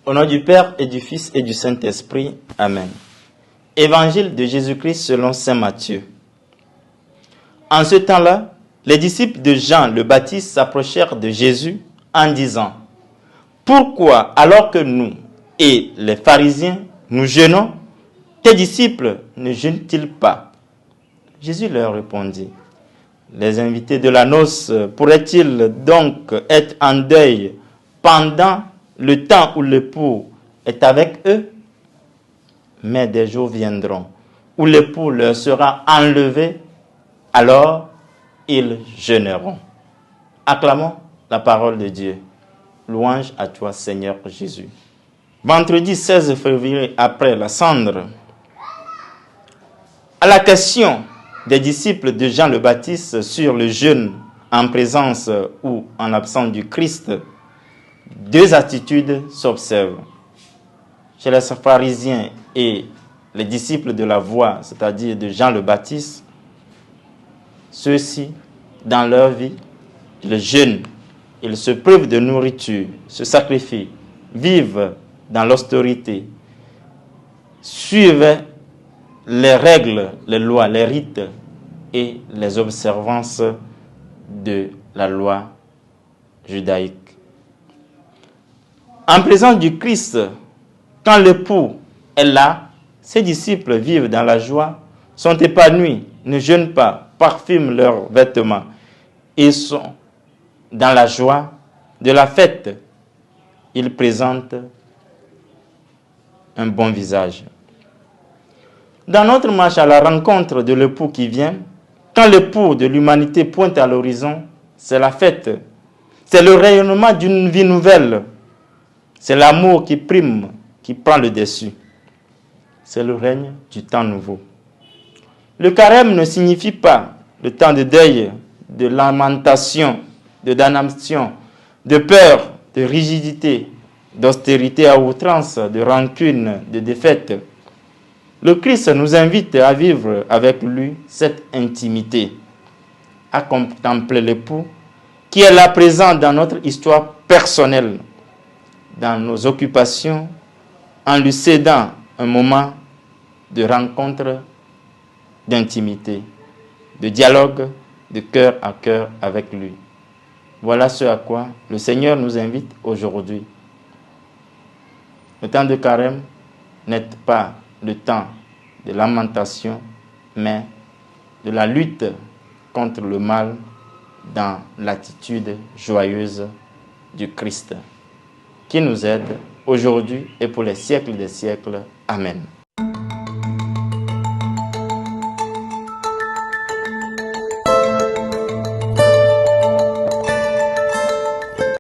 Au nom du Père et du Fils et du Saint-Esprit. Amen. Évangile de Jésus-Christ selon saint Matthieu. En ce temps-là, les disciples de Jean le Baptiste s'approchèrent de Jésus en disant : « Pourquoi, alors que nous et les pharisiens, nous jeûnons, tes disciples ne jeûnent-ils pas ?» Jésus leur répondit : « Les invités de la noce pourraient-ils donc être en deuil pendant le temps où l'époux est avec eux? Mais des jours viendront où l'époux leur sera enlevé, alors ils jeûneront. » Acclamons la parole de Dieu. Louange à toi, Seigneur Jésus. Vendredi 16 février, après la cendre, à la question des disciples de Jean le Baptiste sur le jeûne en présence ou en absence du Christ, deux attitudes s'observent. Chez les pharisiens et les disciples de la voie, c'est-à-dire de Jean le Baptiste, ceux-ci, dans leur vie, le jeûnent, ils se privent de nourriture, se sacrifient, vivent dans l'austérité, suivent les règles, les lois, les rites et les observances de la loi judaïque. En présence du Christ, quand l'époux est là, ses disciples vivent dans la joie, sont épanouis, ne jeûnent pas, parfument leurs vêtements et sont dans la joie de la fête. Ils présentent un bon visage. Dans notre marche à la rencontre de l'époux qui vient, quand l'époux de l'humanité pointe à l'horizon, c'est la fête. C'est le rayonnement d'une vie nouvelle. C'est l'amour qui prime, qui prend le dessus. C'est le règne du temps nouveau. Le carême ne signifie pas le temps de deuil, de lamentation, de damnation, de peur, de rigidité, d'austérité à outrance, de rancune, de défaite. Le Christ nous invite à vivre avec lui cette intimité, à contempler l'époux qui est là présent dans notre histoire personnelle, dans nos occupations, en lui cédant un moment de rencontre, d'intimité, de dialogue, de cœur à cœur avec lui. Voilà ce à quoi le Seigneur nous invite aujourd'hui. Le temps de carême n'est pas le temps de lamentation, mais de la lutte contre le mal dans l'attitude joyeuse du Christ, qui nous aide aujourd'hui et pour les siècles des siècles. Amen.